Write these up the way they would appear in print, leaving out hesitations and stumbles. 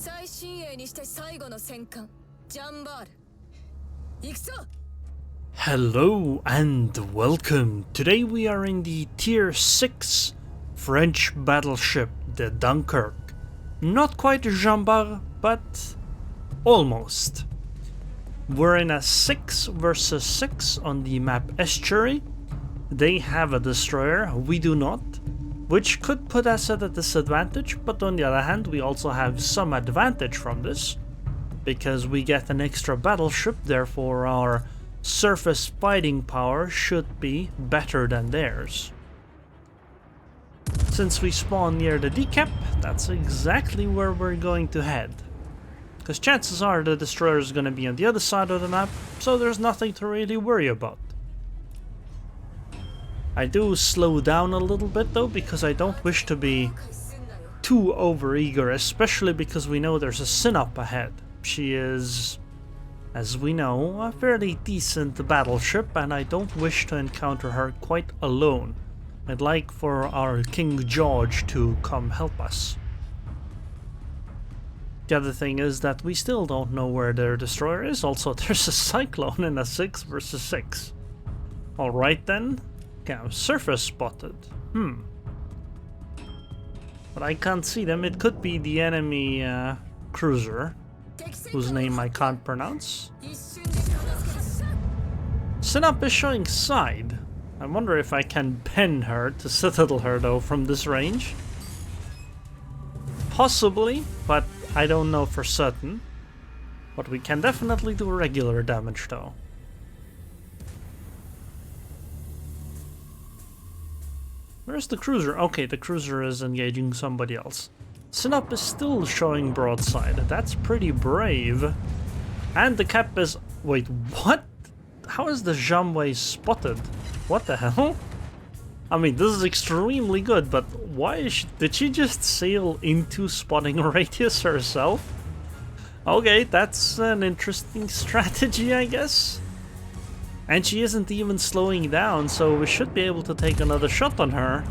最新鋭にして最後の戦艦ジャンバール行くぞ Hello and welcome. Today we are in the Tier 6 French battleship, the Dunkerque. Not quite a Jean-Bart, but almost. We're in a 6 versus 6 on the map Estuary. They have a destroyer, we do not, which could put us at a disadvantage, but on the other hand we also have some advantage from this, because we get an extra battleship, therefore our surface fighting power should be better than theirs. Since we spawn near the decap, that's exactly where we're going to head. Because chances are the destroyer is going to be on the other side of the map, so there's nothing to really worry about. I do slow down a little bit though, because I don't wish to be too overeager, especially because we know there's a Synop ahead. She is, as we know, a fairly decent battleship, and I don't wish to encounter her quite alone. I'd like for our King George to come help us. The other thing is that we still don't know where their destroyer is. Also, there's a Cyclone in a 6 versus 6. Alright then. Yeah, surface spotted. But I can't see them. It could be the enemy cruiser, whose name I can't pronounce. Synop is showing side. I wonder if I can pen her to citadel her though from this range. Possibly, but I don't know for certain. But we can definitely do regular damage though. Where's the cruiser? Okay, the cruiser is engaging somebody else. Synop is still showing broadside. That's pretty brave. And the cap is... Wait, what? How is the Janway spotted? What the hell? I mean, this is extremely good, but why is she... Did she just sail into spotting radius herself? Okay, that's an interesting strategy, I guess. And she isn't even slowing down, so we should be able to take another shot on her.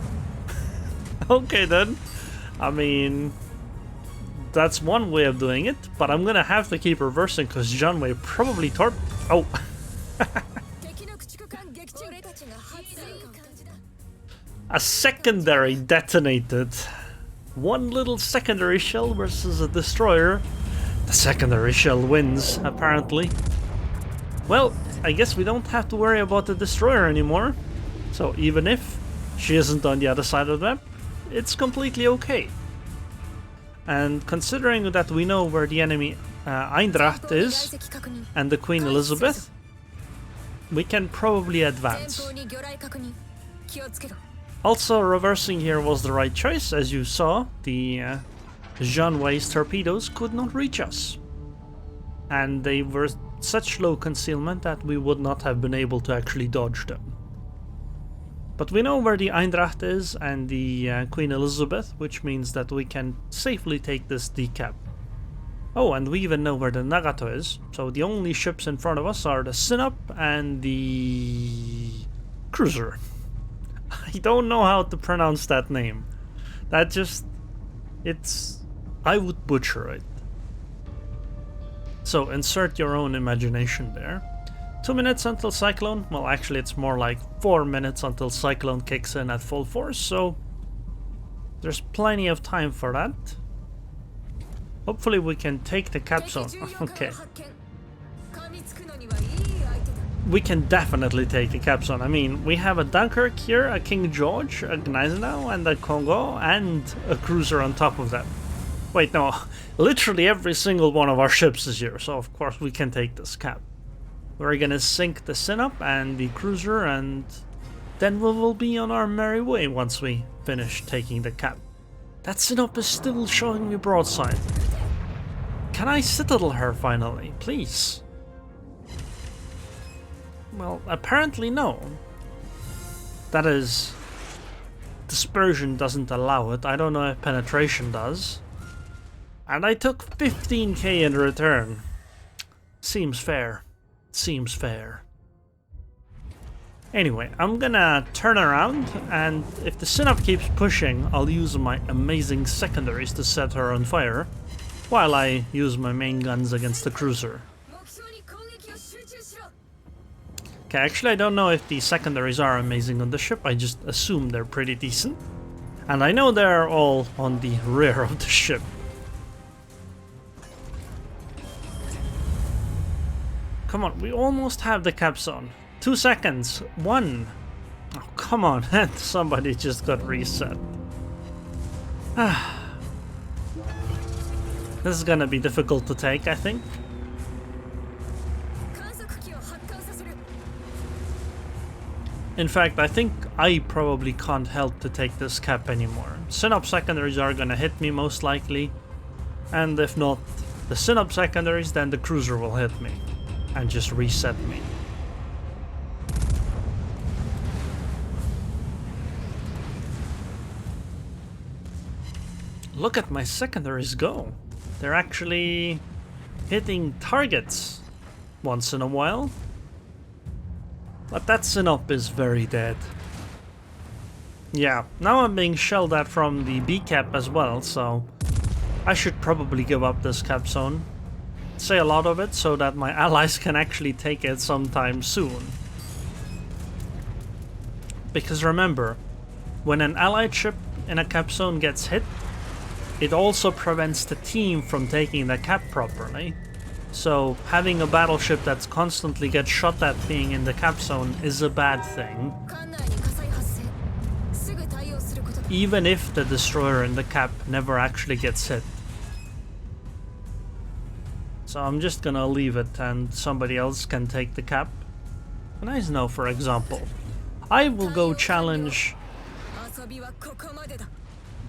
Okay then. I mean, that's one way of doing it, but I'm gonna have to keep reversing because Janway probably Oh! A secondary detonated. One little secondary shell versus a destroyer. The secondary shell wins, apparently. Well, I guess we don't have to worry about the destroyer anymore. So even if she isn't on the other side of the map, it's completely okay. And considering that we know where the enemy Eindracht is and the Queen Elizabeth, we can probably advance. Also, reversing here was the right choice. As you saw, the Janway's torpedoes could not reach us. And they were such low concealment that we would not have been able to actually dodge them. But we know where the Eindracht is and the Queen Elizabeth, which means that we can safely take this decap. Oh, and we even know where the Nagato is, so the only ships in front of us are the Synop and the cruiser. I don't know how to pronounce that name. That just... I would butcher it. So insert your own imagination there. 2 minutes until Cyclone. Well, actually it's more like 4 minutes until Cyclone kicks in at full force, so there's plenty of time for that. Hopefully we can take the capstone. Okay. We can definitely take the capstone. I mean, we have a Dunkerque here, a King George, a Gneisenau, and a Congo, and a cruiser on top of that. Wait, no, literally every single one of our ships is here, so of course we can take this cap. We're gonna sink the Synop and the cruiser, and then we will be on our merry way once we finish taking the cap. That Synop is still showing me broadside. Can I citadel her finally, please? Well, apparently no. That is... Dispersion doesn't allow it. I don't know if penetration does. And I took 15k in return. Seems fair. Seems fair. Anyway, I'm gonna turn around, and if the Synop keeps pushing, I'll use my amazing secondaries to set her on fire. while I use my main guns against the cruiser. Okay, actually I don't know if the secondaries are amazing on the ship, I just assume they're pretty decent. And I know they're all on the rear of the ship. Come on, we almost have the cap zone. 2 seconds. 1. Oh, come on. Somebody just got reset. This is gonna be difficult to take, I think. In fact, I think I probably can't help to take this cap anymore. Synop secondaries are gonna hit me most likely. And if not the Synop secondaries, then the cruiser will hit me. And just reset me. Look at my secondaries go. They're actually hitting targets once in a while. But that Synop is very dead. Yeah, now I'm being shelled at from the B cap as well, so I should probably give up this cap zone. Say a lot of it so that my allies can actually take it sometime soon. Because remember, when an allied ship in a cap zone gets hit, it also prevents the team from taking the cap properly. So having a battleship that's constantly gets shot at being in the cap zone is a bad thing. Even if the destroyer in the cap never actually gets hit. So I'm just gonna leave it and somebody else can take the cap. Nice know, for example. I will go challenge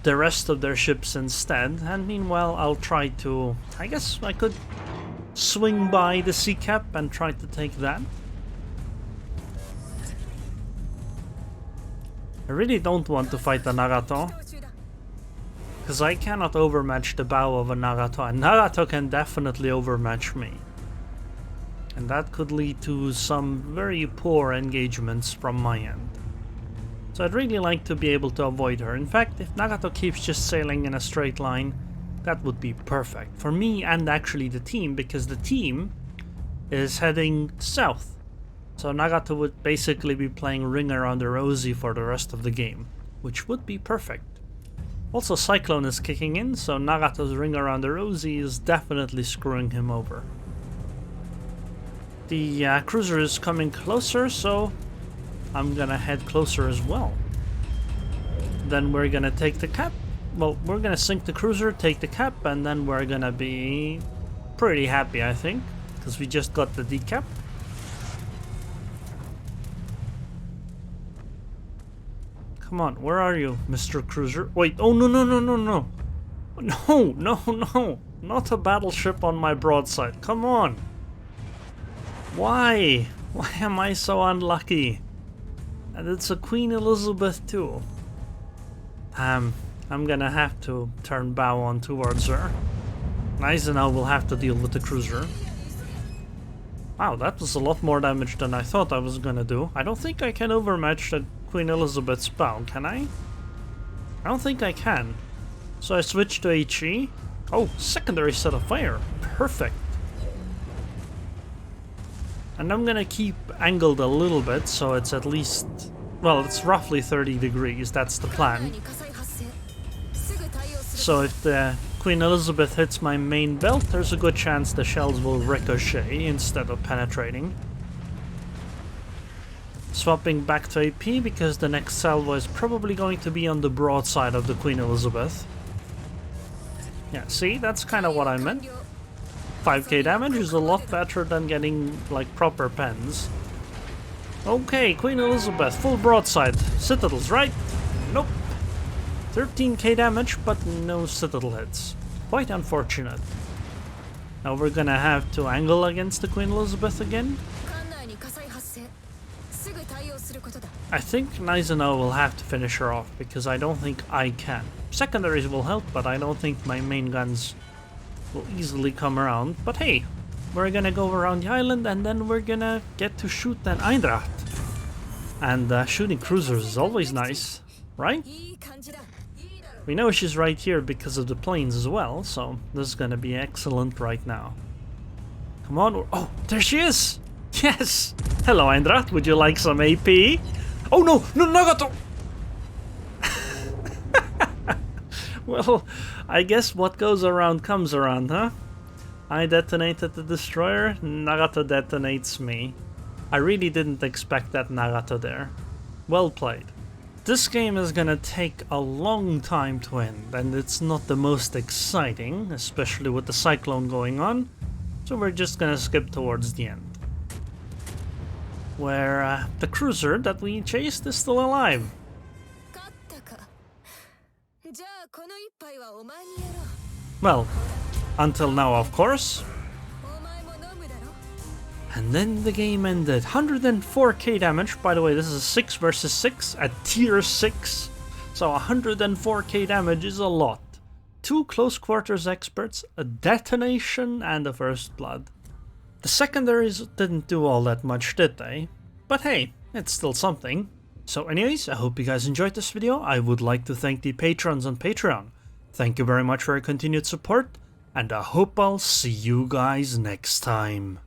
the rest of their ships instead, and meanwhile I'll try to... I guess I could swing by the sea cap and try to take that. I really don't want to fight the Nagato, because I cannot overmatch the bow of a Nagato, and Nagato can definitely overmatch me. And that could lead to some very poor engagements from my end. So I'd really like to be able to avoid her. In fact, if Nagato keeps just sailing in a straight line, that would be perfect for me and actually the team, because the team is heading south. So Nagato would basically be playing Ring Around the Rosie for the rest of the game, which would be perfect. Also, Cyclone is kicking in, so Nagato's Ring Around the Rosie is definitely screwing him over. The cruiser is coming closer, so I'm gonna head closer as well. Then we're gonna take the cap. Well, we're gonna sink the cruiser, take the cap, and then we're gonna be pretty happy, I think, because we just got the decap. Come on, where are you, Mr. Cruiser? Wait, oh no, no, no, no, no. No, no, no. Not a battleship on my broadside. Come on. Why? Why am I so unlucky? And it's a Queen Elizabeth too. I'm gonna have to turn bow on towards her. Eisenhower will have to deal with the cruiser. Wow, that was a lot more damage than I thought I was gonna do. I don't think I can overmatch the Queen Elizabeth's bow, can I? I don't think I can. So I switch to HE. Oh, secondary set of fire. Perfect. And I'm gonna keep angled a little bit, so it's at least... well, it's roughly 30 degrees, that's the plan. So if the Queen Elizabeth hits my main belt, there's a good chance the shells will ricochet instead of penetrating. Swapping back to AP because the next salvo is probably going to be on the broadside of the Queen Elizabeth. Yeah, see, that's kind of what I meant. 5k damage is a lot better than getting like proper pens. Okay, Queen Elizabeth, full broadside. Citadels, right? Nope. 13k damage, but no citadel hits. Quite unfortunate. Now we're gonna have to angle against the Queen Elizabeth again. I think Naizenau will have to finish her off, because I don't think I can. Secondaries will help, but I don't think my main guns will easily come around. But hey, we're gonna go around the island and then we're gonna get to shoot an Eindracht. And shooting cruisers is always nice, right? We know she's right here because of the planes as well, so this is gonna be excellent right now. Come on. Oh, there she is! Yes! Hello, Eindracht. Would you like some AP? Oh no! No, Nagato! Well, I guess what goes around comes around, huh? I detonated the destroyer, Nagato detonates me. I really didn't expect that Nagato there. Well played. This game is gonna take a long time to end, and it's not the most exciting, especially with the cyclone going on, so we're just gonna skip towards the end. Where the cruiser that we chased is still alive. Well, until now, of course. And then the game ended. 104k damage. By the way, this is 6 versus 6 at tier 6. So 104k damage is a lot. 2 close quarters experts, a detonation, and a first blood. The secondaries didn't do all that much, did they? But hey, it's still something. So anyways, I hope you guys enjoyed this video. I would like to thank the patrons on Patreon. Thank you very much for your continued support, and I hope I'll see you guys next time.